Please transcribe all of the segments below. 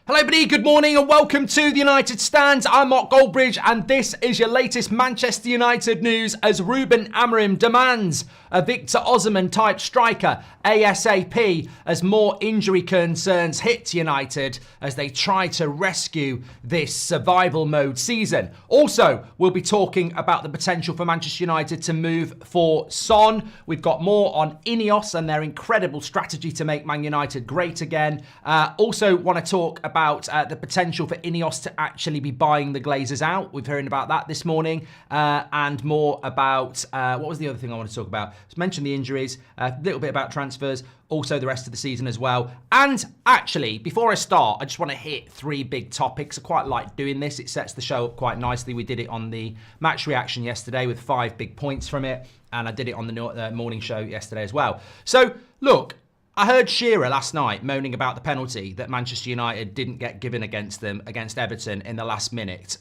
Hello everybody, good morning and welcome to the United Stands. I'm Mark Goldbridge and this is your latest Manchester United news as Ruben Amorim demands a Victor Osimhen type striker ASAP as more injury concerns hit United as they try to rescue this survival mode season. Also, we'll be talking about the potential for Manchester United to move for Son. We've got more on INEOS and their incredible strategy to make Man United great again. Also want to talk about the potential for INEOS to actually be buying the Glazers out. We've heard about that this morning. And more about, what was the other thing I want to talk about? Just mention the injuries, a little bit about transfers, also the rest of the season as well. And actually, before I start, I just want to hit three big topics. I quite like doing this. It sets the show up quite nicely. We did it on the match reaction yesterday with 5 big points from it. And I did it on the morning show yesterday as well. So, look, I heard Shearer last night moaning about the penalty that Manchester United didn't get given against them, against Everton in the last minute.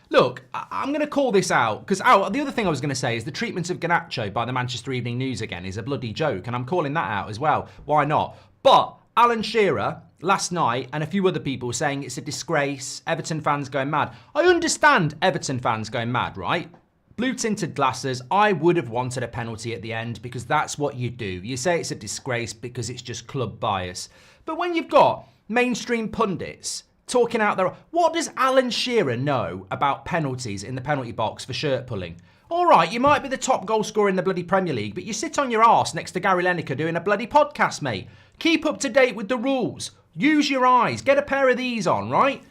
Look, I'm going to call this out because the other thing I was going to say is the treatment of Garnacho by the Manchester Evening News again is a bloody joke, and I'm calling that out as well. Why not? But Alan Shearer last night and a few other people saying it's a disgrace, Everton fans going mad. I understand Everton fans going mad, right? Blue-tinted glasses, I would have wanted a penalty at the end because that's what you do. You say it's a disgrace because it's just club bias. But when you've got mainstream pundits talking out there, what does Alan Shearer know about penalties in the penalty box for shirt pulling? All right, you might be the top goal scorer in the bloody Premier League, but you sit on your arse next to Gary Lineker doing a bloody podcast, mate. Keep up to date with the rules. Use your eyes. Get a pair of these on, right?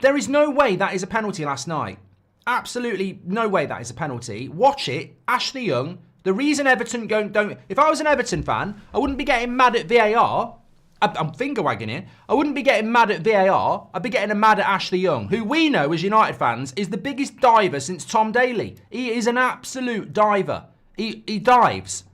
There is no way that is a penalty last night. Absolutely no way that is a penalty. Watch it. Ashley Young. The reason Everton don't... If I was an Everton fan, I wouldn't be getting mad at VAR. I'm finger wagging here. I wouldn't be getting mad at VAR. I'd be getting mad at Ashley Young, who we know as United fans is the biggest diver since Tom Daly. He is an absolute diver. He dives.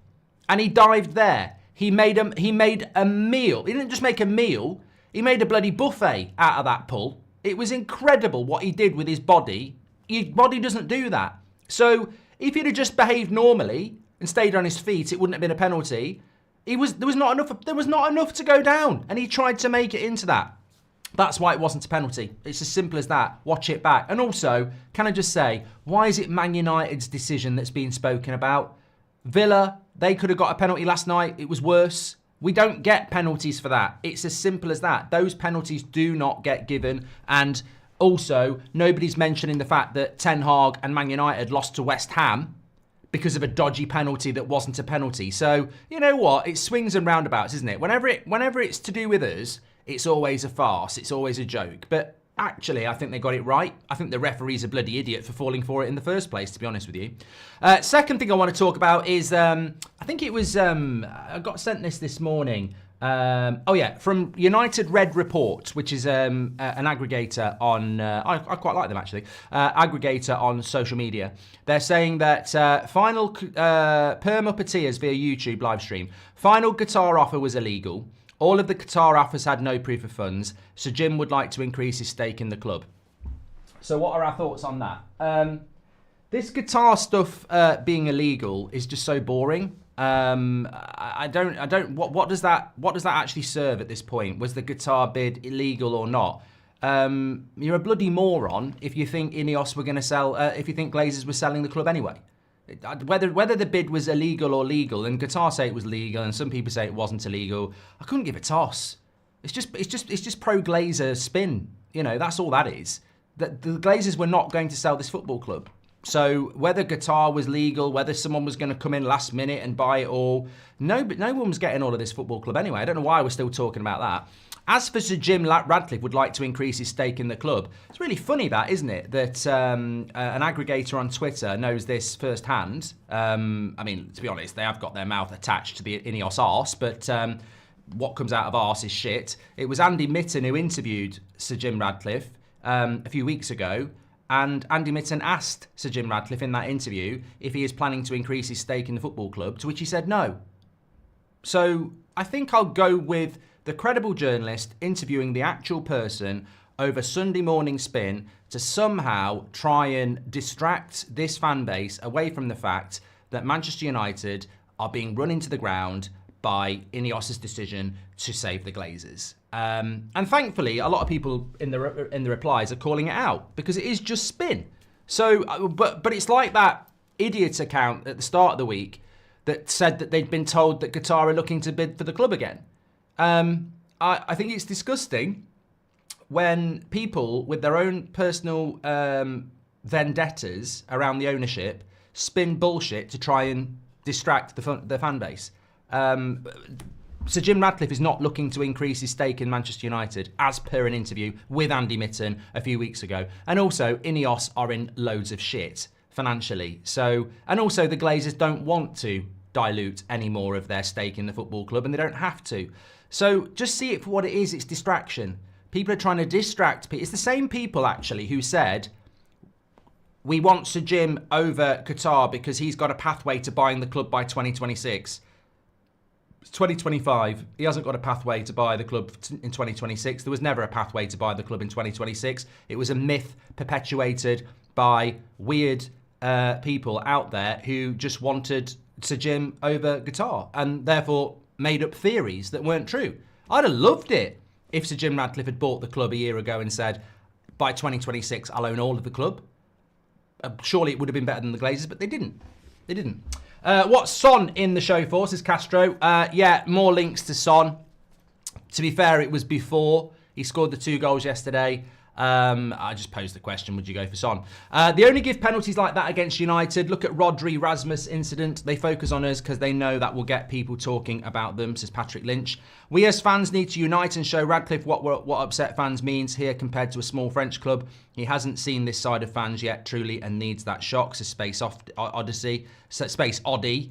And he dived there. He made a meal. He didn't just make a meal. He made a bloody buffet out of that pull. It was incredible what he did with his body. Your body doesn't do that. So if he'd have just behaved normally and stayed on his feet, it wouldn't have been a penalty. There was not enough to go down, and he tried to make it into that. That's why it wasn't a penalty. It's as simple as that. Watch it back. And also, can I just say, why is it Man United's decision that's being spoken about? Villa, they could have got a penalty last night. It was worse. We don't get penalties for that. It's as simple as that. Those penalties do not get given, and also, nobody's mentioning the fact that Ten Hag and Man United lost to West Ham because of a dodgy penalty that wasn't a penalty. So, you know what? It swings and roundabouts, isn't it? Whenever it's to do with us, it's always a farce. It's always a joke. But actually, I think they got it right. I think the referee's a bloody idiot for falling for it in the first place, to be honest with you. Second thing I want to talk about is, I think it was, I got sent this morning. From United Red Report, which is an aggregator on, I quite like them actually, aggregator on social media. They're saying that final per Muppeteers via YouTube live stream, final Qatar offer was illegal. All of the Qatar offers had no proof of funds, so Jim would like to increase his stake in the club. So what are our thoughts on that? This Qatar stuff being illegal is just so boring. What does that actually serve at this point? Was the Qatar bid illegal or not? You're a bloody moron if you think INEOS were going to sell, if you think Glazers were selling the club anyway. Whether the bid was illegal or legal, and Qatar say it was legal, and some people say it wasn't illegal, I couldn't give a toss. It's just pro Glazer spin. You know, that's all that is. The Glazers were not going to sell this football club. So whether Qatar was legal, whether someone was going to come in last minute and buy it all, no one was getting all of this football club anyway. I don't know why we're still talking about that. As for Sir Jim Ratcliffe would like to increase his stake in the club, it's really funny that, isn't it? That an aggregator on Twitter knows this firsthand. I mean, to be honest, they have got their mouth attached to the INEOS arse, but what comes out of arse is shit. It was Andy Mitten who interviewed Sir Jim Ratcliffe a few weeks ago. And Andy Mitten asked Sir Jim Ratcliffe in that interview if he is planning to increase his stake in the football club, to which he said no. So I think I'll go with the credible journalist interviewing the actual person over Sunday morning spin to somehow try and distract this fan base away from the fact that Manchester United are being run into the ground by INEOS's decision to save the Glazers. And thankfully, a lot of people in the replies are calling it out because it is just spin. So, but it's like that idiot account at the start of the week that said that they'd been told that Qatar are looking to bid for the club again. I think it's disgusting when people with their own personal vendettas around the ownership spin bullshit to try and distract the fan base. Sir Jim Ratcliffe is not looking to increase his stake in Manchester United, as per an interview with Andy Mitten a few weeks ago. And also, INEOS are in loads of shit financially. So, and also the Glazers don't want to dilute any more of their stake in the football club, and they don't have to. So just see it for what it is. It's distraction. People are trying to distract people. It's the same people, actually, who said, we want Sir Jim over Qatar because he's got a pathway to buying the club by 2026. It's 2025. He hasn't got a pathway to buy the club in 2026. There was never a pathway to buy the club in 2026. It was a myth perpetuated by weird people out there who just wanted Sir Jim over Qatar and therefore made up theories that weren't true. I'd have loved it if Sir Jim Ratcliffe had bought the club a year ago and said, by 2026, I'll own all of the club. Surely it would have been better than the Glazers, but they didn't. They didn't. What's Son in the show for, says Castro. Yeah, more links to Son. To be fair, it was before he scored the 2 goals yesterday. I just posed the question, would you go for Son? They only give penalties like that against United. Look at Rodri Rasmus incident. They focus on us because they know that will get people talking about them, says Patrick Lynch. We as fans need to unite and show Radcliffe what upset fans means here compared to a small French club. He hasn't seen this side of fans yet, truly, and needs that shock, says Space Odyssey. Space Oddie.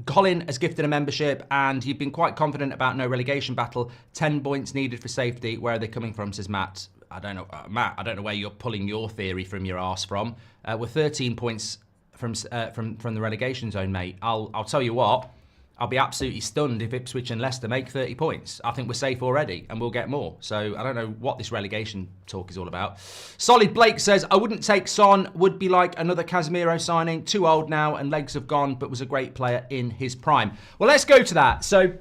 Colin has gifted a membership and you've been quite confident about no relegation battle. 10 points needed for safety. Where are they coming from, says Matt. I don't know, Matt. I don't know where you're pulling your theory from your arse from. We're 13 points from the relegation zone, mate. I'll tell you what. I'll be absolutely stunned if Ipswich and Leicester make 30 points. I think we're safe already, and we'll get more. So I don't know what this relegation talk is all about. Solid Blake says, I wouldn't take Son. Would be like another Casemiro signing. Too old now, and legs have gone, but was a great player in his prime. Well, let's go to that. So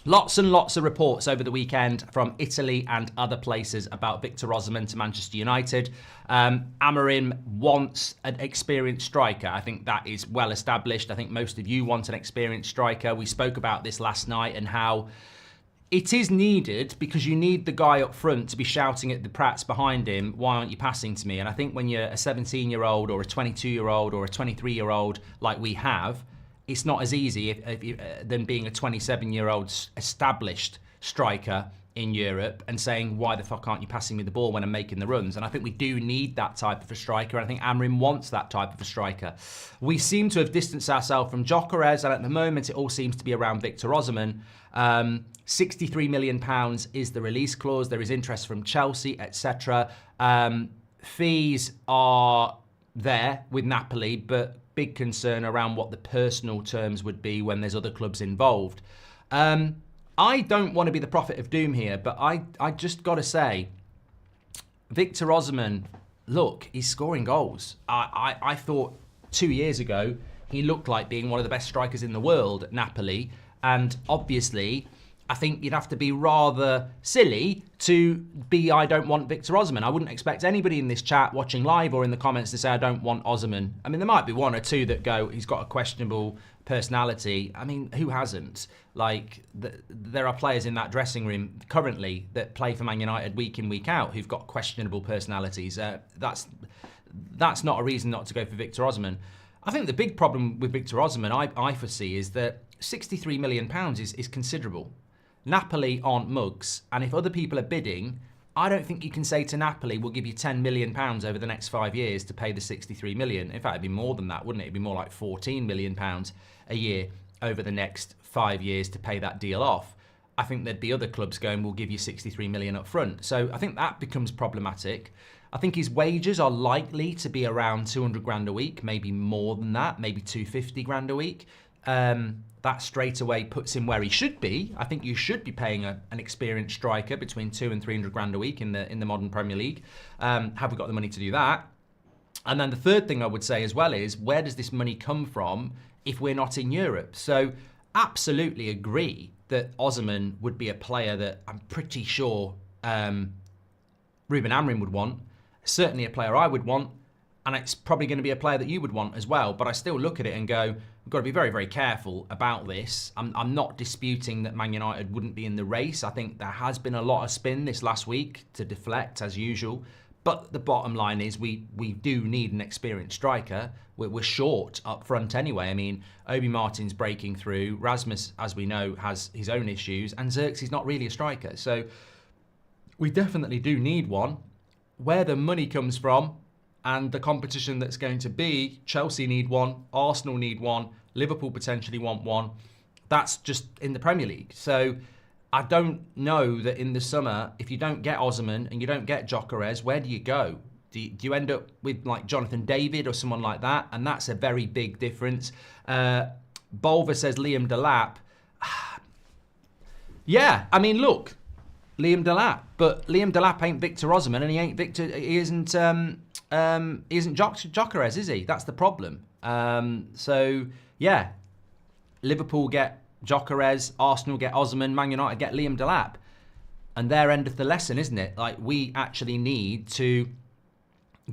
lots and lots of reports over the weekend from Italy and other places about Victor Osimhen to Manchester United. Amorim wants an experienced striker. I think that is well established. I think most of you want an experienced striker. We spoke about this last night and how it is needed because you need the guy up front to be shouting at the prats behind him, why aren't you passing to me? And I think when you're a 17-year-old or a 22-year-old or a 23-year-old like we have, it's not as easy than being a 27-year-old established striker in Europe and saying, why the fuck aren't you passing me the ball when I'm making the runs? And I think we do need that type of a striker. And I think Amorim wants that type of a striker. We seem to have distanced ourselves from Gyökeres, and at the moment it all seems to be around Victor Osimhen. £63 million is the release clause. There is interest from Chelsea, etc. Fees are there with Napoli, but big concern around what the personal terms would be when there's other clubs involved. I don't want to be the prophet of doom here, but I just got to say, Victor Osimhen, look, he's scoring goals. I thought 2 years ago he looked like being one of the best strikers in the world at Napoli, and obviously I think you'd have to be rather silly to be, I don't want Victor Osimhen. I wouldn't expect anybody in this chat watching live or in the comments to say, I don't want Osimhen. I mean, there might be one or two that go, he's got a questionable personality. I mean, who hasn't? Like, there are players in that dressing room currently that play for Man United week in, week out who've got questionable personalities. That's not a reason not to go for Victor Osimhen. I think the big problem with Victor Osimhen, I foresee, is that £63 million is considerable. Napoli aren't mugs, and if other people are bidding, I don't think you can say to Napoli, we'll give you £10 million over the next 5 years to pay the 63 million. In fact, it'd be more than that, wouldn't it? It'd be more like £14 million a year over the next 5 years to pay that deal off. I think there'd be other clubs going, we'll give you 63 million up front. So I think that becomes problematic. I think his wages are likely to be around 200 grand a week, maybe more than that, maybe 250 grand a week. That straight away puts him where he should be. I think you should be paying an experienced striker between 200 and 300 grand a week in the modern Premier League. Have we got the money to do that? And then the third thing I would say as well is, where does this money come from if we're not in Europe? So absolutely agree that Osimhen would be a player that I'm pretty sure Ruben Amorim would want. Certainly a player I would want. And it's probably going to be a player that you would want as well. But I still look at it and go, we've got to be very, very careful about this. I'm not disputing that Man United wouldn't be in the race. I think there has been a lot of spin this last week to deflect, as usual. But the bottom line is we do need an experienced striker. We're short up front anyway. I mean, Obi Martin's breaking through. Rasmus, as we know, has his own issues. And Xerxes not really a striker. So we definitely do need one. Where the money comes from and the competition that's going to be, Chelsea need one, Arsenal need one, Liverpool potentially want one. That's just in the Premier League. So I don't know that in the summer, if you don't get Osimhen and you don't get Gyökeres, where do you go? Do you end up with like Jonathan David or someone like that? And that's a very big difference. Bolver says Liam Delap. Yeah, I mean, look, Liam Delap, but Liam Delap ain't Victor Osimhen, and he isn't Gyökeres, is he? That's the problem. So yeah, Liverpool get Gyökeres, Arsenal get Osimhen, Man United get Liam Delap, and there endeth the lesson, isn't it? Like, we actually need to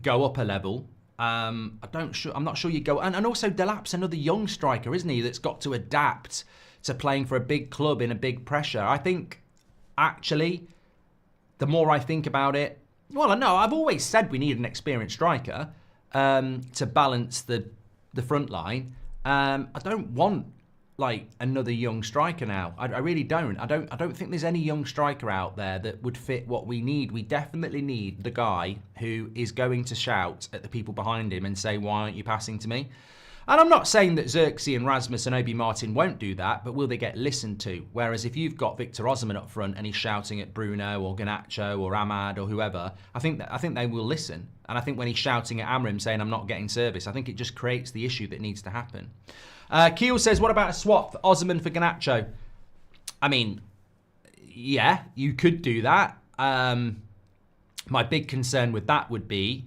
go up a level. I'm not sure you go, and also Delap's another young striker, isn't he? That's got to adapt to playing for a big club in a big pressure. I think. Actually, the more I think about it, well, no, I've always said we need an experienced striker to balance the front line. I don't want like another young striker now. I really don't. I don't think there's any young striker out there that would fit what we need. We definitely need the guy who is going to shout at the people behind him and say, "Why aren't you passing to me?" And I'm not saying that Xerxes and Rasmus and Obi Martin won't do that, but will they get listened to? Whereas if you've got Victor Osimhen up front and he's shouting at Bruno or Garnacho or Ahmad or whoever, I think they will listen. And I think when he's shouting at Amorim saying, "I'm not getting service," I think it just creates the issue that needs to happen. Keel says, what about a swap for Osimhen for Garnacho? I mean, yeah, you could do that. My big concern with that would be,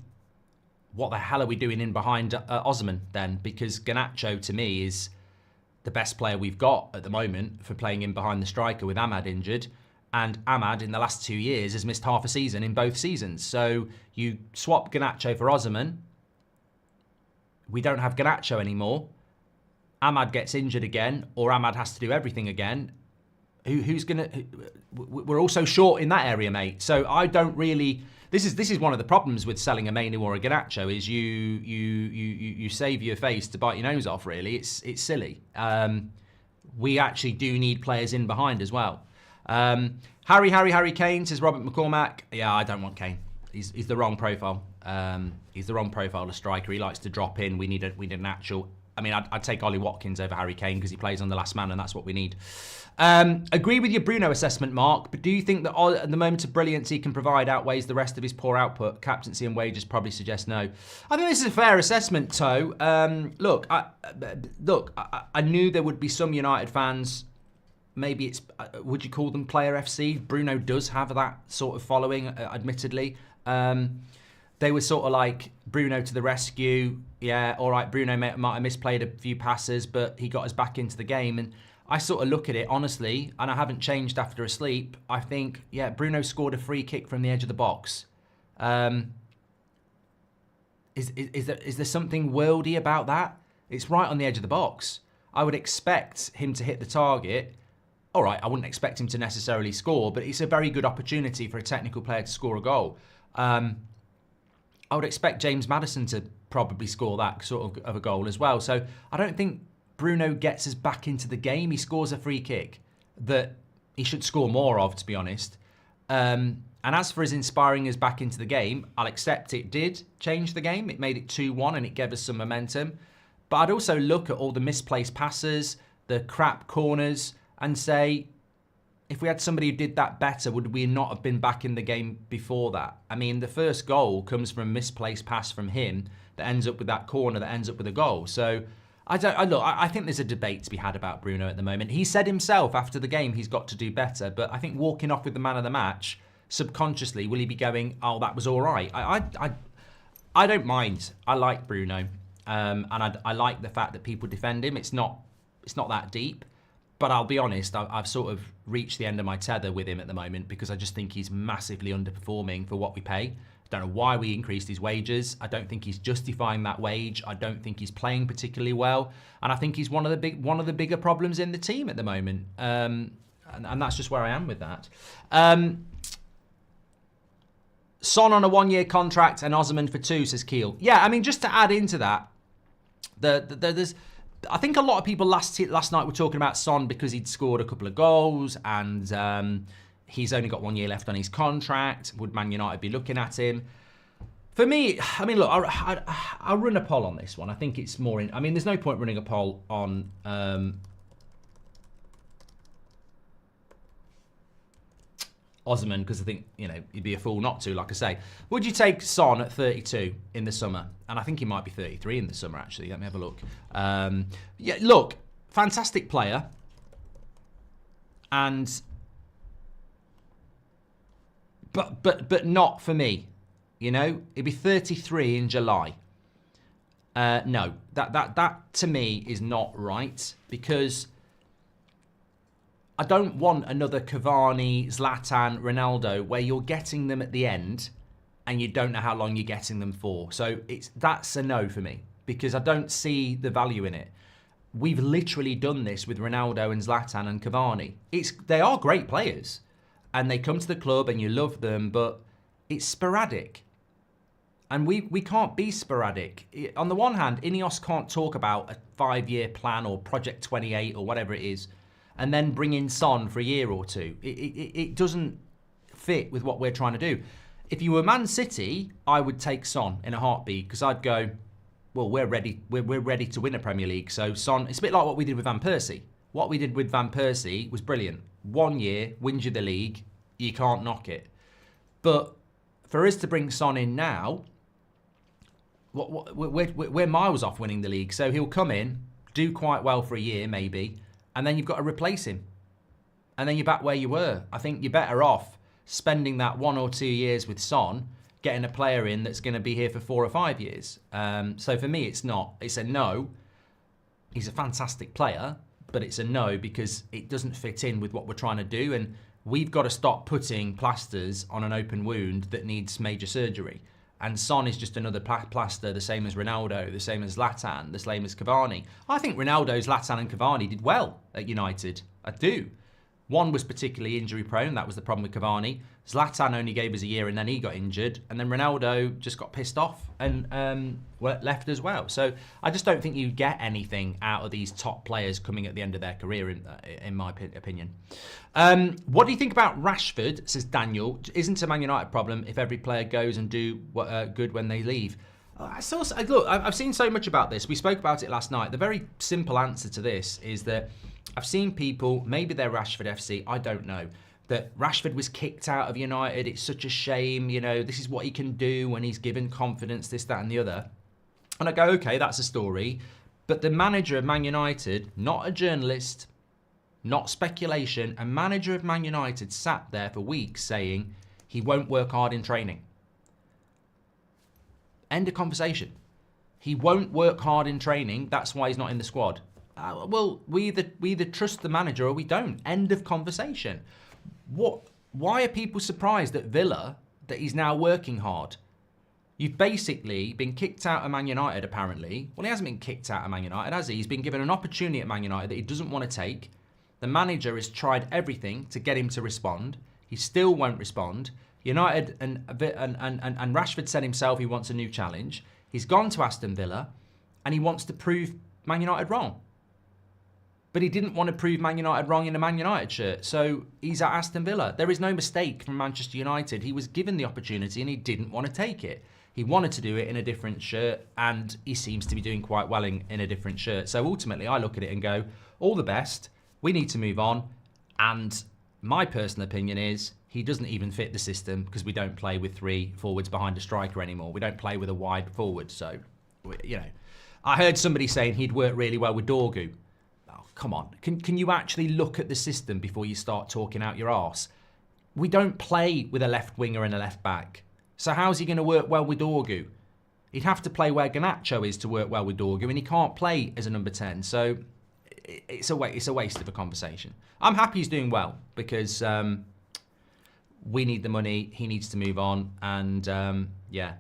what the hell are we doing in behind Osimhen then? Because Garnacho, to me, is the best player we've got at the moment for playing in behind the striker with Ahmad injured. And Ahmad, in the last 2 years, has missed half a season in both seasons. So you swap Garnacho for Osimhen. We don't have Garnacho anymore. Ahmad gets injured again, or Ahmad has to do everything again. Who's going to... We're also short in that area, mate. So I don't really... This is one of the problems with selling a Mainu or a Garnacho is you save your face to bite your nose off, really. It's silly. We actually do need players in behind as well. Harry Kane says Robert McCormack. Yeah, I don't want Kane. He's the wrong profile. He's the wrong profile of striker. He likes to drop in. We need an actual... I mean, I'd take Ollie Watkins over Harry Kane because he plays on the last man and that's what we need. Agree with your Bruno assessment, Mark, but do you think that at the moment of brilliance he can provide outweighs the rest of his poor output? Captaincy and wages probably suggest no. I think this is a fair assessment, Toe. Look, I knew there would be some United fans, maybe it's, would you call them Player FC? Bruno does have that sort of following, admittedly. They were sort of like, Bruno to the rescue. Yeah, all right, Bruno might have misplayed a few passes, but he got us back into the game. And I sort of look at it, honestly, and I haven't changed after a sleep. I think, yeah, Bruno scored a free kick from the edge of the box. Is there something worldy about that? It's right on the edge of the box. I would expect him to hit the target. All right, I wouldn't expect him to necessarily score, but it's a very good opportunity for a technical player to score a goal. I would expect James Maddison to probably score that sort of a goal as well. So I don't think Bruno gets us back into the game. He scores a free kick that he should score more of, to be honest. And as for his inspiring us back into the game, I'll accept it did change the game. It made it 2-1 and it gave us some momentum. But I'd also look at all the misplaced passes, the crap corners, and say, if we had somebody who did that better, would we not have been back in the game before that? I mean, the first goal comes from a misplaced pass from him that ends up with that corner that ends up with a goal. So I think there's a debate to be had about Bruno at the moment. He said himself after the game he's got to do better, but I think walking off with the man of the match, subconsciously, will he be going, oh, that was all right? I don't mind. I like Bruno, and I like the fact that people defend him. It's not that deep. But I'll be honest, I've sort of reached the end of my tether with him at the moment because I just think he's massively underperforming for what we pay. I don't know why we increased his wages. I don't think he's justifying that wage. I don't think he's playing particularly well, and I think he's one of the bigger problems in the team at the moment. And that's just where I am with that. Son on a 1-year contract and Osimhen for 2, says Keel. Yeah, I mean, just to add into that, there's. I think a lot of people last night were talking about Son because he'd scored a couple of goals and he's only got 1 year left on his contract. Would Man United be looking at him? For me, I mean, look, I'll run a poll on this one. I think it's more I mean, there's no point running a poll on Osimhen because I think, you know, you'd be a fool not to, like I say. Would you take Son at 32 in the summer? And I think he might be 33 in the summer, actually. Let me have a look. Yeah, look, fantastic player. And but not for me. You know, he'd be 33 in July. No, that to me is not right because I don't want another Cavani, Zlatan, Ronaldo where you're getting them at the end and you don't know how long you're getting them for. So that's a no for me because I don't see the value in it. We've literally done this with Ronaldo and Zlatan and Cavani. They are great players and they come to the club and you love them, but it's sporadic. And we can't be sporadic. On the one hand, INEOS can't talk about a 5-year plan or Project 28 or whatever it is and then bring in Son for a year or two. It doesn't fit with what we're trying to do. If you were Man City, I would take Son in a heartbeat because I'd go, well, we're ready to win a Premier League. So Son, it's a bit like what we did with Van Persie. What we did with Van Persie was brilliant. 1 year, wins you the league, you can't knock it. But for us to bring Son in now, we're miles off winning the league. So he'll come in, do quite well for a year maybe, and then you've got to replace him. And then you're back where you were. I think you're better off spending that 1 or 2 years with Son, getting a player in that's going to be here for 4 or 5 years. So for me, it's a no. He's a fantastic player, but it's a no because it doesn't fit in with what we're trying to do. And we've got to stop putting plasters on an open wound that needs major surgery. And Son is just another plaster, the same as Ronaldo, the same as Zlatan, the same as Cavani. I think Ronaldo, Zlatan and Cavani did well at United. I do. One was particularly injury prone. That was the problem with Cavani. Zlatan only gave us a year and then he got injured. And then Ronaldo just got pissed off and left as well. So I just don't think you get anything out of these top players coming at the end of their career, in my opinion. What do you think about Rashford, says Daniel? Isn't a Man United problem if every player goes and do good when they leave? Look, I've seen so much about this. We spoke about it last night. The very simple answer to this is that I've seen people, maybe they're Rashford FC, I don't know, that Rashford was kicked out of United. It's such a shame, you know, this is what he can do when he's given confidence, this, that and the other. And I go, okay, that's a story. But the manager of Man United, not a journalist, not speculation, a manager of Man United sat there for weeks saying he won't work hard in training. End of conversation. He won't work hard in training, that's why he's not in the squad. Well, we either trust the manager or we don't. End of conversation. Why are people surprised at Villa that he's now working hard? You've basically been kicked out of Man United, apparently. Well, he hasn't been kicked out of Man United, has he? He's been given an opportunity at Man United that he doesn't want to take. The manager has tried everything to get him to respond. He still won't respond. United and Rashford said himself he wants a new challenge. He's gone to Aston Villa and he wants to prove Man United wrong. But he didn't want to prove Man United wrong in a Man United shirt. So he's at Aston Villa. There is no mistake from Manchester United. He was given the opportunity and he didn't want to take it. He wanted to do it in a different shirt and he seems to be doing quite well in a different shirt. So ultimately I look at it and go, all the best. We need to move on. And my personal opinion is he doesn't even fit the system because we don't play with 3 forwards behind a striker anymore. We don't play with a wide forward. So, you know, I heard somebody saying he'd work really well with Dorgu. Come on, can you actually look at the system before you start talking out your arse? We don't play with a left winger and a left back. So how's he going to work well with Dorgu? He'd have to play where Garnacho is to work well with Dorgu, and he can't play as a number 10. So it's a waste of a conversation. I'm happy he's doing well because we need the money. He needs to move on. And yeah.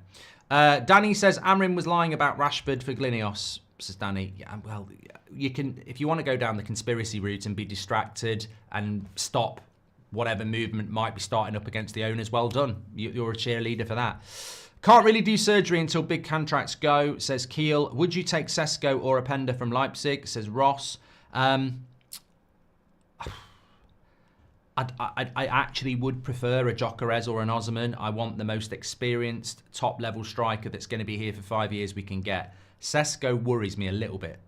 Danny says Amorim was lying about Rashford for INEOS, says Danny. Yeah, well, you can, if you want to go down the conspiracy route and be distracted and stop whatever movement might be starting up against the owners, well done. You're a cheerleader for that. Can't really do surgery until big contracts go, says Kiel. Would you take Sesko or Openda from Leipzig, says Ross. I actually would prefer a Gyökeres or an Osimhen. I want the most experienced top-level striker that's going to be here for 5 years we can get. Sesko worries me a little bit.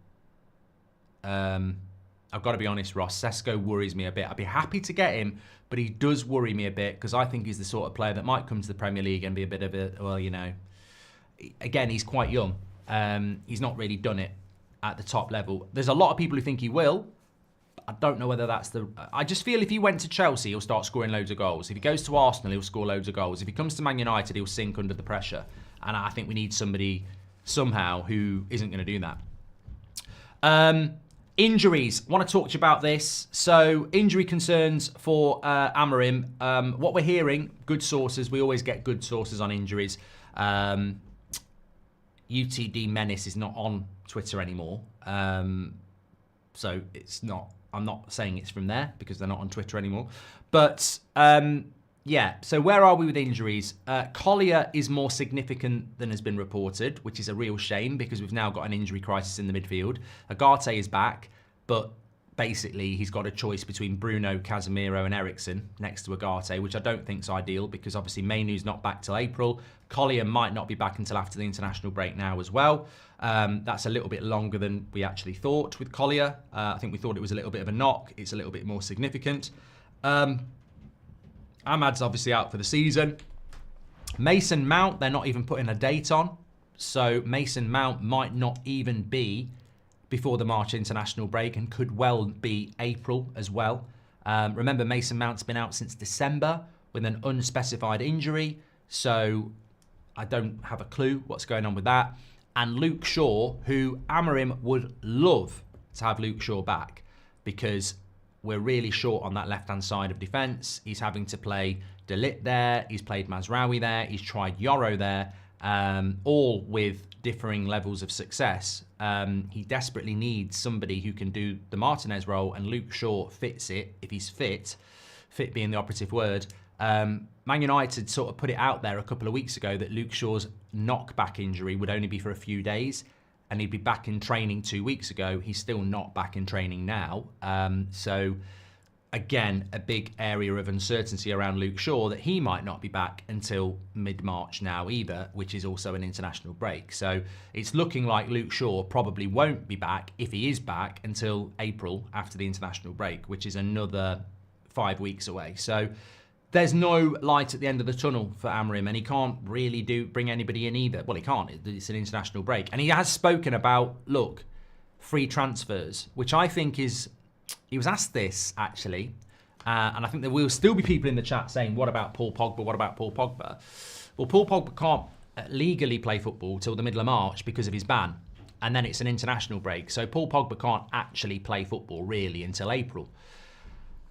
I've got to be honest, Ross. Sesko worries me a bit. I'd be happy to get him, but he does worry me a bit because I think he's the sort of player that might come to the Premier League and be a bit of a, well, you know, again, he's quite young. He's not really done it at the top level. There's a lot of people who think he will. I don't know whether that's the... I just feel if he went to Chelsea, he'll start scoring loads of goals. If he goes to Arsenal, he'll score loads of goals. If he comes to Man United, he'll sink under the pressure. And I think we need somebody somehow who isn't going to do that. Injuries. I want to talk to you about this. So, injury concerns for Amorim. What we're hearing, good sources. We always get good sources on injuries. UTD Menace is not on Twitter anymore. So, it's not... I'm not saying it's from there because they're not on Twitter anymore. But, yeah. So, where are we with injuries? Collier is more significant than has been reported, which is a real shame because we've now got an injury crisis in the midfield. Agate is back, but basically he's got a choice between Bruno, Casemiro and Eriksen next to Agate, which I don't think is ideal because obviously Mainoo's not back till April. Collier might not be back until after the international break now as well. That's a little bit longer than we actually thought with Collier. I think we thought it was a little bit of a knock. It's a little bit more significant. Ahmad's obviously out for the season. Mason Mount, they're not even putting a date on. So Mason Mount might not even be before the March international break and could well be April as well. Remember, Mason Mount's been out since December with an unspecified injury. So I don't have a clue what's going on with that. And Luke Shaw, who Amorim would love to have Luke Shaw back because we're really short on that left-hand side of defence. He's having to play De Ligt there. He's played Mazraoui there. He's tried Yoro there, all with differing levels of success. He desperately needs somebody who can do the Martinez role, and Luke Shaw fits it if he's fit being the operative word. Man United sort of put it out there a couple of weeks ago that Luke Shaw's knock-back injury would only be for a few days, and he'd be back in training 2 weeks ago. He's still not back in training now. So, again, a big area of uncertainty around Luke Shaw that he might not be back until mid-March now either, which is also an international break. So it's looking like Luke Shaw probably won't be back, if he is back, until April after the international break, which is another 5 weeks away. So there's no light at the end of the tunnel for Amorim, and he can't really bring anybody in either. Well, he can't. It's an international break. And he has spoken about, look, free transfers, which I think is... He was asked this, actually, and I think there will still be people in the chat saying, what about Paul Pogba? What about Paul Pogba? Well, Paul Pogba can't legally play football till the middle of March because of his ban, and then it's an international break. So Paul Pogba can't actually play football, really, until April.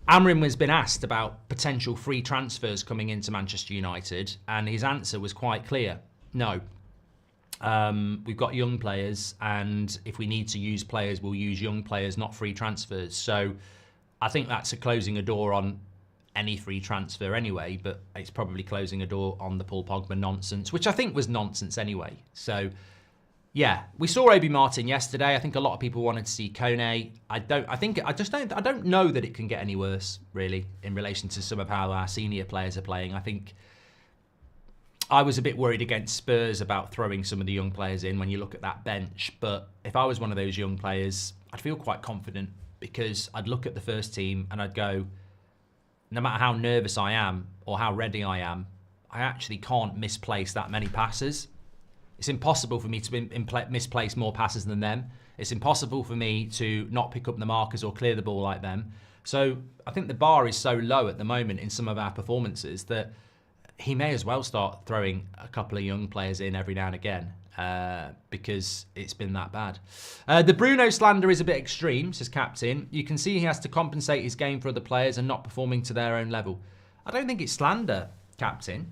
Amorim has been asked about potential free transfers coming into Manchester United, and his answer was quite clear. No. We've got young players, and if we need to use players, we'll use young players, not free transfers. So I think that's closing a door on any free transfer anyway, but it's probably closing a door on the Paul Pogba nonsense, which I think was nonsense anyway. So yeah, we saw Obi Martin yesterday. I think a lot of people wanted to see Kone. I don't know that it can get any worse, really, in relation to some of how our senior players are playing. I think I was a bit worried against Spurs about throwing some of the young players in when you look at that bench. But if I was one of those young players, I'd feel quite confident because I'd look at the first team and I'd go, no matter how nervous I am or how ready I am, I actually can't misplace that many passes. It's impossible for me to misplace more passes than them. It's impossible for me to not pick up the markers or clear the ball like them. So I think the bar is so low at the moment in some of our performances that he may as well start throwing a couple of young players in every now and again. because it's been that bad. The Bruno slander is a bit extreme, says Captain. You can see he has to compensate his game for other players and not performing to their own level. I don't think it's slander, Captain.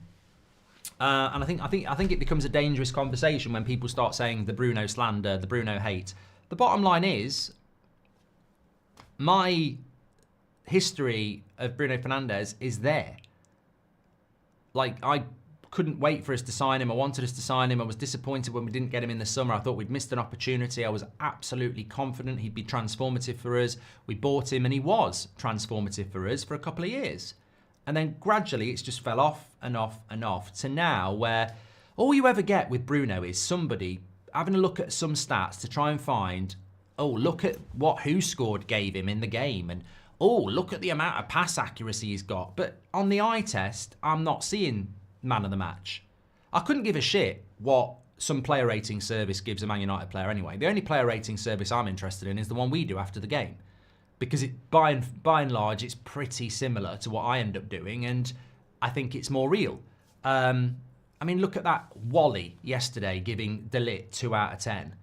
And I think it becomes a dangerous conversation when people start saying the Bruno slander, the Bruno hate. The bottom line is, my history of Bruno Fernandes is there. Like, I couldn't wait for us to sign him. I wanted us to sign him. I was disappointed when we didn't get him in the summer. I thought we'd missed an opportunity. I was absolutely confident he'd be transformative for us. We bought him and he was transformative for us for a couple of years. And then gradually it's just fell off and off and off to now where all you ever get with Bruno is somebody having a look at some stats to try and find, oh, look at what Who Scored gave him in the game. And, oh, look at the amount of pass accuracy he's got. But on the eye test, I'm not seeing man of the match. I couldn't give a shit what some player rating service gives a Man United player anyway. The only player rating service I'm interested in is the one we do after the game. Because by and large, it's pretty similar to what I end up doing, and I think it's more real. I mean, look at that Wally yesterday giving De Ligt 2 out of 10.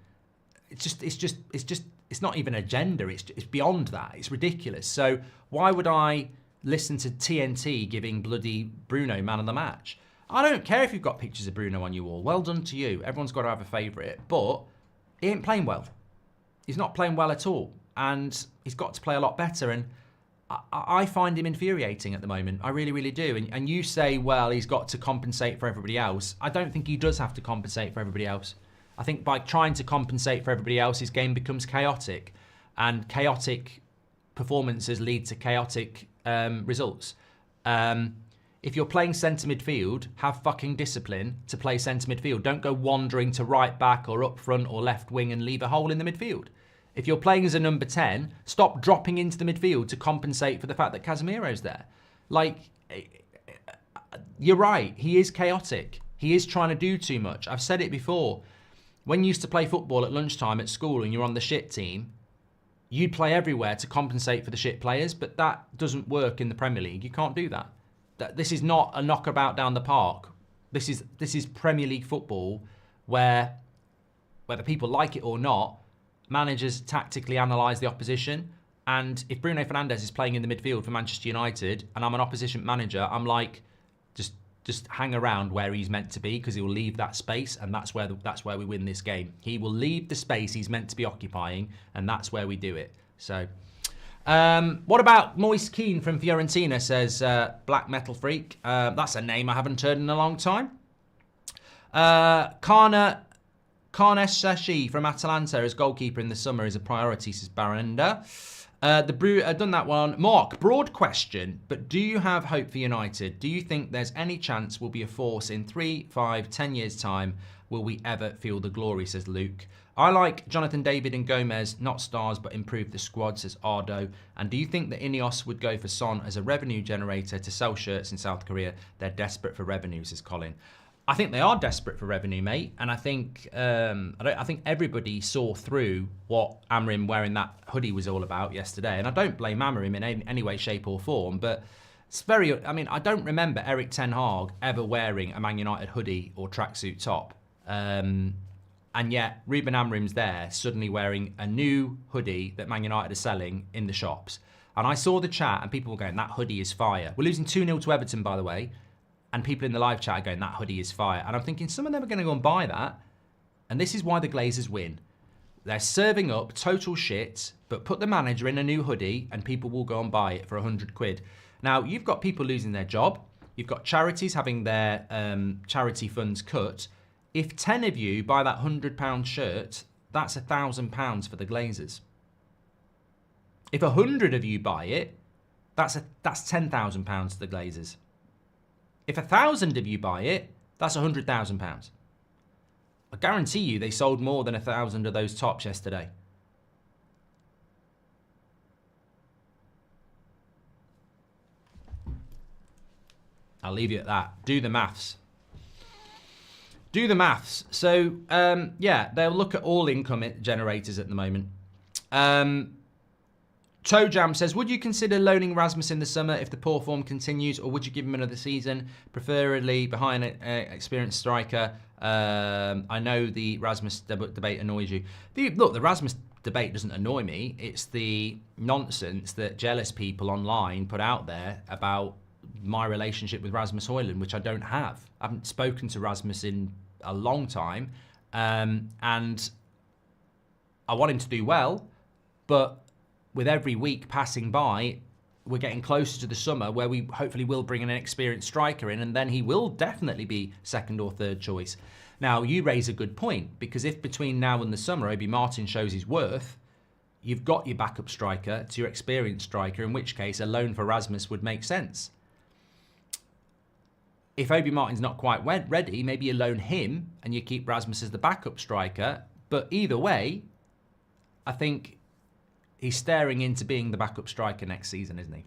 It's not even a gender. It's beyond that. It's ridiculous. So why would I listen to TNT giving bloody Bruno man of the match? I don't care if you've got pictures of Bruno on you all. Well done to you. Everyone's got to have a favourite, but he ain't playing well. He's not playing well at all. And he's got to play a lot better. And I find him infuriating at the moment. I really, really do. And you say, well, he's got to compensate for everybody else. I don't think he does have to compensate for everybody else. I think by trying to compensate for everybody else, his game becomes chaotic. And chaotic performances lead to chaotic results. If you're playing centre midfield, have fucking discipline to play centre midfield. Don't go wandering to right back or up front or left wing and leave a hole in the midfield. If you're playing as a number 10, stop dropping into the midfield to compensate for the fact that Casemiro's there. Like, you're right. He is chaotic. He is trying to do too much. I've said it before. When you used to play football at lunchtime at school and you're on the shit team, you'd play everywhere to compensate for the shit players, but that doesn't work in the Premier League. You can't do that. This is not a knockabout down the park. This is Premier League football where, whether people like it or not, managers tactically analyse the opposition. And if Bruno Fernandes is playing in the midfield for Manchester United and I'm an opposition manager, I'm like, just hang around where he's meant to be, because he will leave that space, and that's where we win this game. He will leave the space he's meant to be occupying, and that's where we do it. So, what about Moise Keane from Fiorentina, says Black Metal Freak. That's a name I haven't heard in a long time. Karnesashi from Atalanta as goalkeeper in the summer is a priority, says Barenda. Done that one. Mark, broad question, but do you have hope for United? Do you think there's any chance we'll be a force in 3, 5, 10 years' time? Will we ever feel the glory, says Luke. I like Jonathan David and Gomez, not stars, but improve the squad, says Ardo. And do you think that INEOS would go for Son as a revenue generator to sell shirts in South Korea? They're desperate for revenue, says Colin. I think they are desperate for revenue, mate. And I think I think everybody saw through what Amorim wearing that hoodie was all about yesterday. And I don't blame Amorim in any way, shape or form. But it's very, I mean, I don't remember Erik ten Hag ever wearing a Man United hoodie or tracksuit top. And yet Ruben Amorim's there suddenly wearing a new hoodie that Man United are selling in the shops. And I saw the chat and people were going, that hoodie is fire. We're losing 2-0 to Everton, by the way. And people in the live chat are going, that hoodie is fire. And I'm thinking, some of them are going to go and buy that. And this is why the Glazers win. They're serving up total shit, but put the manager in a new hoodie and people will go and buy it for 100 quid. Now, you've got people losing their job. You've got charities having their charity funds cut. If 10 of you buy that £100 shirt, that's £1,000 for the Glazers. If 100 of you buy it, that's £10,000 to the Glazers. If 1,000 of you buy it, that's £100,000. I guarantee you they sold more than 1,000 of those tops yesterday. I'll leave you at that. Do the maths. Do the maths. So, yeah, they'll look at all income generators at the moment. Toe Jam says, would you consider loaning Rasmus in the summer if the poor form continues, or would you give him another season, preferably behind an experienced striker? I know the Rasmus debate annoys you. Look, the Rasmus debate doesn't annoy me. It's the nonsense that jealous people online put out there about my relationship with Rasmus Højlund, which I don't have. I haven't spoken to Rasmus in a long time, and I want him to do well, but with every week passing by, we're getting closer to the summer where we hopefully will bring an experienced striker in, and then he will definitely be second or third choice. Now, you raise a good point, because if between now and the summer Obi Martin shows his worth, you've got your backup striker to your experienced striker, in which case a loan for Rasmus would make sense. If Obi Martin's not quite ready, maybe you loan him and you keep Rasmus as the backup striker. But either way, I think he's staring into being the backup striker next season, isn't he?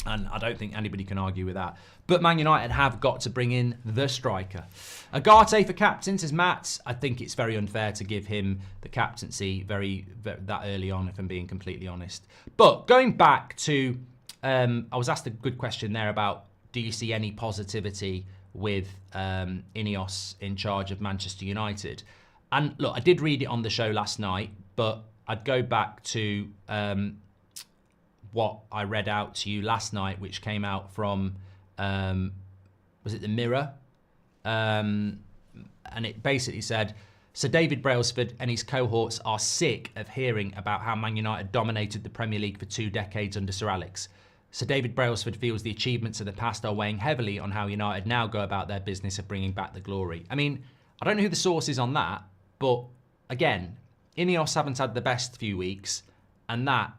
And I don't think anybody can argue with that. But Man United have got to bring in the striker. Agate for captain, says Matt. I think it's very unfair to give him the captaincy that early on, if I'm being completely honest. But going back to, I was asked a good question there about, do you see any positivity with INEOS in charge of Manchester United? And look, I did read it on the show last night, but I'd go back to what I read out to you last night, which came out from, was it the Mirror? And it basically said, Sir David Brailsford and his cohorts are sick of hearing about how Man United dominated the Premier League for 2 decades under Sir Alex. Sir David Brailsford feels the achievements of the past are weighing heavily on how United now go about their business of bringing back the glory. I mean, I don't know who the source is on that, but again, INEOS haven't had the best few weeks, and that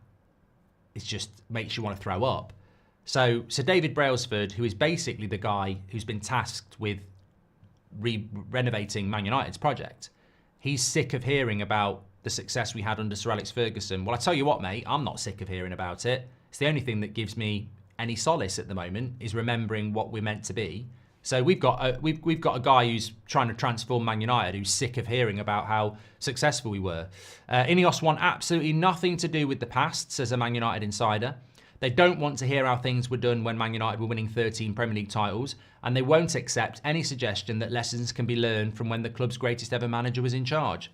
is just makes you want to throw up. So Sir David Brailsford, who is basically the guy who's been tasked with renovating Man United's project, he's sick of hearing about the success we had under Sir Alex Ferguson. Well, I tell you what, mate, I'm not sick of hearing about it. It's the only thing that gives me any solace at the moment is remembering what we're meant to be. So we've got a guy who's trying to transform Man United, who's sick of hearing about how successful we were. INEOS want absolutely nothing to do with the past, says a Man United insider. They don't want to hear how things were done when Man United were winning 13 Premier League titles, and they won't accept any suggestion that lessons can be learned from when the club's greatest ever manager was in charge.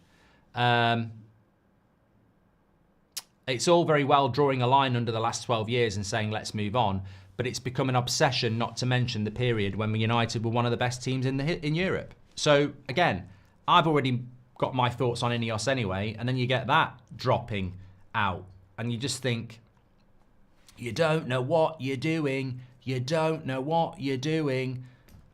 It's all very well drawing a line under the last 12 years and saying, let's move on. But it's become an obsession not to mention the period when United were one of the best teams in Europe. So, again, I've already got my thoughts on INEOS anyway, and then you get that dropping out. And you just think, you don't know what you're doing. You don't know what you're doing.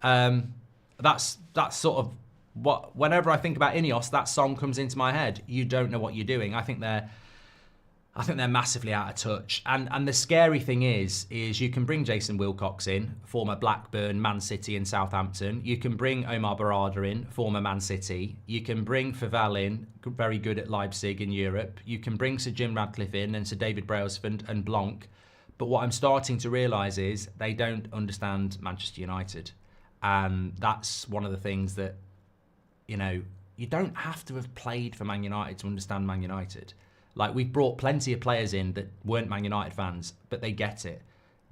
That's sort of what, whenever I think about INEOS, that song comes into my head. You don't know what you're doing. I think they're massively out of touch. And the scary thing is you can bring Jason Wilcox in, former Blackburn, Man City and Southampton. You can bring Omar Barada in, former Man City. You can bring Faval in, very good at Leipzig in Europe. You can bring Sir Jim Radcliffe in and Sir David Brailsford and Blanc. But what I'm starting to realise is they don't understand Manchester United. And that's one of the things that, you don't have to have played for Man United to understand Man United. Like, we've brought plenty of players in that weren't Man United fans, but they get it.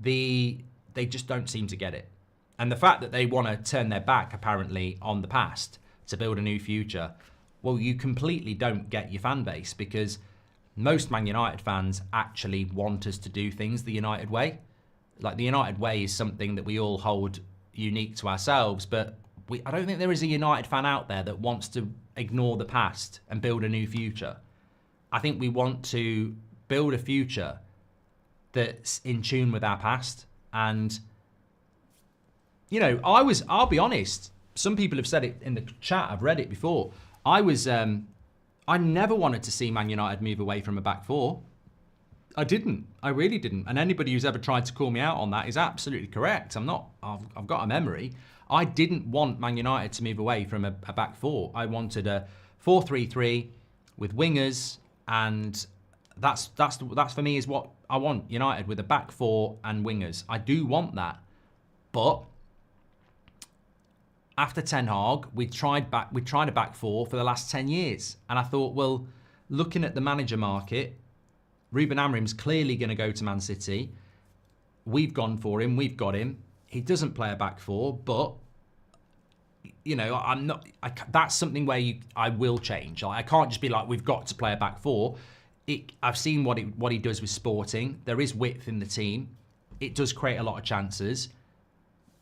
They just don't seem to get it. And the fact that they want to turn their back, apparently, on the past to build a new future, well, you completely don't get your fan base, because most Man United fans actually want us to do things the United way. Like, the United way is something that we all hold unique to ourselves, but I don't think there is a United fan out there that wants to ignore the past and build a new future. I think we want to build a future that's in tune with our past. And, I'll be honest, some people have said it in the chat, I've read it before. I never wanted to see Man United move away from a back four. I didn't. I really didn't. And anybody who's ever tried to call me out on that is absolutely correct. I've got a memory. I didn't want Man United to move away from a back four. I wanted a 4-3-3 with wingers. And that's for me is what I want. United with a back four and wingers. I do want that. But after Ten Hag, we tried a back four for the last 10 years. And I thought, well, looking at the manager market, Ruben Amorim's clearly going to go to Man City. We've gone for him. We've got him. He doesn't play a back four, but you know, I'm not. That's something where I will change. Like, I can't just be like, we've got to play a back four. I've seen what he does with Sporting. There is width in the team. It does create a lot of chances.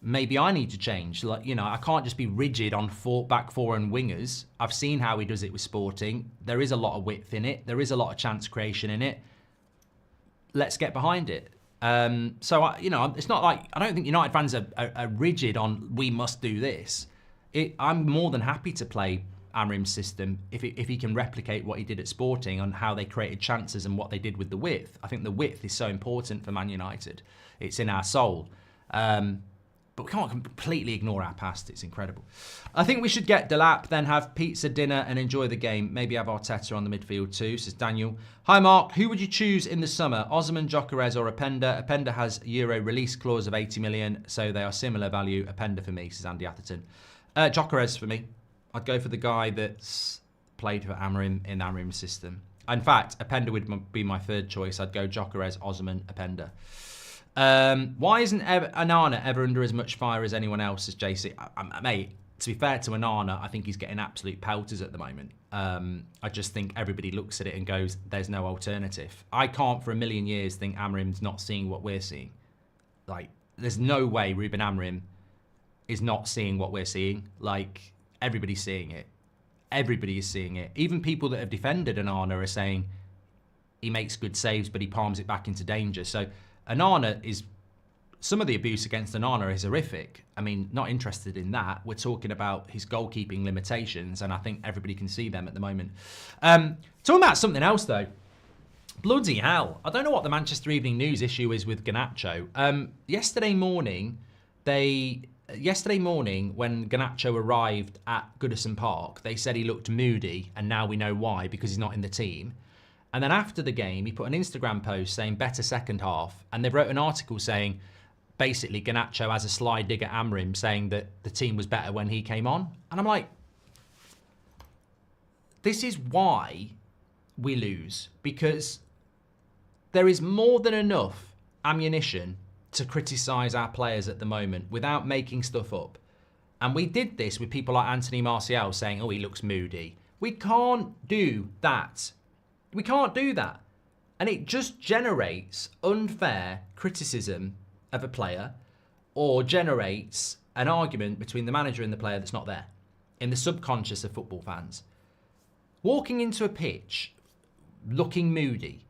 Maybe I need to change. Like, you know, I can't just be rigid on back four and wingers. I've seen how he does it with Sporting. There is a lot of width in it. There is a lot of chance creation in it. Let's get behind it. So, you know, it's not like, I don't think United fans are rigid on we must do this. I'm more than happy to play Amorim's system if he can replicate what he did at Sporting on how they created chances and what they did with the width. I think the width is so important for Man United. It's in our soul. But we can't completely ignore our past. It's incredible. I think we should get Delap, then have pizza, dinner, and enjoy the game. Maybe have Arteta on the midfield too, says Daniel. Hi, Mark. Who would you choose in the summer? Osimhen, Gyökeres, or Openda? Openda has Euro release clause of 80 million, so they are similar value. Openda for me, says Andy Atherton. Gyökeres for me. I'd go for the guy that's played for Amorim in Amorim's system. In fact, Openda would be my third choice. I'd go Gyökeres, Osimhen, Openda. Why isn't Onana ever under as much fire as anyone else, says JC? Mate, to be fair to Onana, I think he's getting absolute pelters at the moment. I just think everybody looks at it and goes, there's no alternative. I can't for a million years think Amorim's not seeing what we're seeing. Like, there's no way Ruben Amorim is not seeing what we're seeing. Like, everybody's seeing it. Everybody is seeing it. Even people that have defended Onana are saying he makes good saves, but he palms it back into danger. So Onana is, some of the abuse against Onana is horrific. I mean, not interested in that. We're talking about his goalkeeping limitations, and I think everybody can see them at the moment. Talking about something else, though. Bloody hell. I don't know what the Manchester Evening News issue is with Garnacho. Yesterday morning, when Garnacho arrived at Goodison Park, they said he looked moody, and now we know why, because he's not in the team. And then after the game, he put an Instagram post saying better second half. And they wrote an article saying, basically, Garnacho has a sly dig at Amorim, saying that the team was better when he came on. And I'm like, this is why we lose. Because there is more than enough ammunition to criticise our players at the moment without making stuff up. And we did this with people like Anthony Martial saying, oh, he looks moody. We can't do that. We can't do that. And it just generates unfair criticism of a player, or generates an argument between the manager and the player that's not there, in the subconscious of football fans. Walking into a pitch looking moody.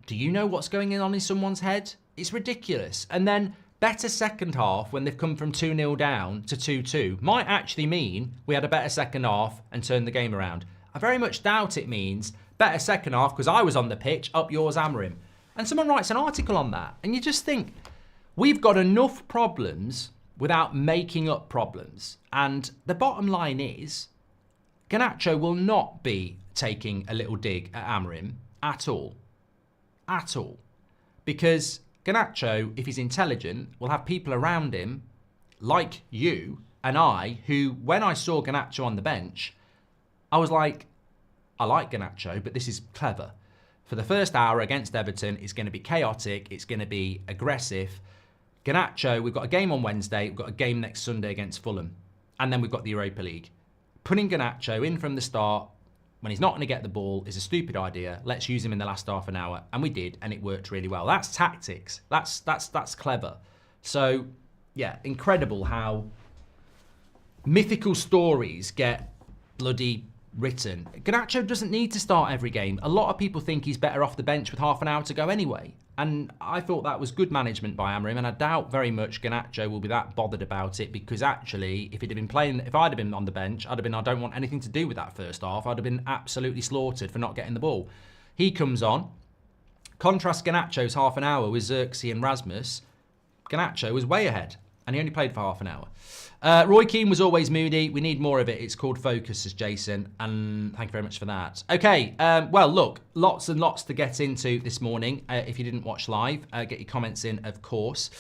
Do you know what's going on in someone's head? It's ridiculous. And then better second half when they've come from 2-0 down to 2-2 might actually mean we had a better second half and turned the game around. I very much doubt it means better second half because I was on the pitch, up yours, Amorim. And someone writes an article on that. And you just think, we've got enough problems without making up problems. And the bottom line is, Garnacho will not be taking a little dig at Amorim at all. At all. Because Garnacho, if he's intelligent, will have people around him, like you and I, who, when I saw Garnacho on the bench, I was like, I like Garnacho, but this is clever. For the first hour against Everton, it's going to be chaotic. It's going to be aggressive. Garnacho, we've got a game on Wednesday. We've got a game next Sunday against Fulham. And then we've got the Europa League. Putting Garnacho in from the start, when he's not going to get the ball, is a stupid idea. Let's use him in the last half an hour. And we did, and it worked really well. That's tactics. That's clever. So, yeah, incredible how mythical stories get bloody written. Garnacho doesn't need to start every game. A lot of people think he's better off the bench with half an hour to go anyway. And I thought that was good management by Amorim, and I doubt very much Garnacho will be that bothered about it, because actually, if I'd have been on the bench, I'd have been, I don't want anything to do with that first half. I'd have been absolutely slaughtered for not getting the ball. He comes on. Contrast Garnacho's half an hour with Xerxes and Rasmus. Garnacho was way ahead, and he only played for half an hour. Roy Keane was always moody. We need more of it. It's called focus, says Jason. And thank you very much for that. Okay, well, look, lots and lots to get into this morning. If you didn't watch live, get your comments in, of course.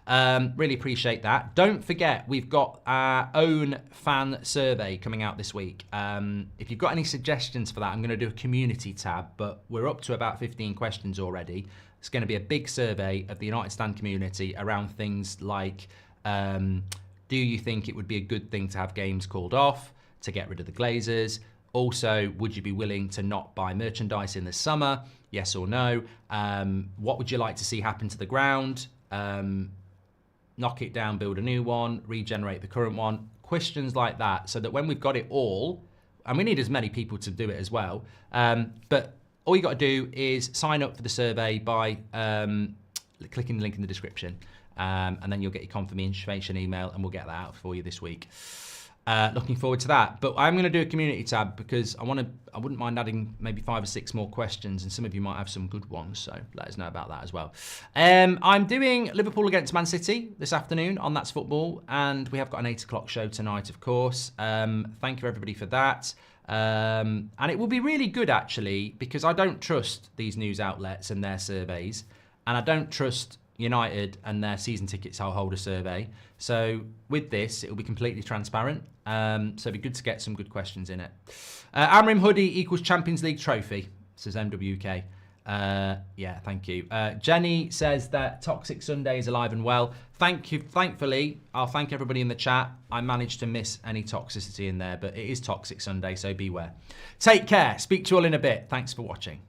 Really appreciate that. Don't forget, we've got our own fan survey coming out this week. If you've got any suggestions for that, I'm going to do a community tab, but we're up to about 15 questions already. It's going to be a big survey of the United Stand community around things like... Do you think it would be a good thing to have games called off to get rid of the Glazers? Also, would you be willing to not buy merchandise in the summer? Yes or no? What would you like to see happen to the ground? Knock it down, build a new one, regenerate the current one. Questions like that, so that when we've got it all, and we need as many people to do it as well, but all you got to do is sign up for the survey by clicking the link in the description, and then you'll get your confirmation email, and we'll get that out for you this week. Looking forward to that. But I'm going to do a community tab because I wouldn't mind adding maybe 5 or 6 more questions, and some of you might have some good ones, so let us know about that as well. I'm doing Liverpool against Man City this afternoon on That's Football, and we have got an 8 o'clock show tonight, of course. Thank you everybody for that. And it will be really good actually, because I don't trust these news outlets and their surveys, and I don't trust United and their season tickets holder survey. So with this, it will be completely transparent. So it'd be good to get some good questions in it. Amorim hoodie equals Champions League trophy, says MWK. Yeah, thank you. Jenny says that Toxic Sunday is alive and well. Thank you. Thankfully, I'll thank everybody in the chat. I managed to miss any toxicity in there, but it is Toxic Sunday, so beware. Take care. Speak to you all in a bit. Thanks for watching.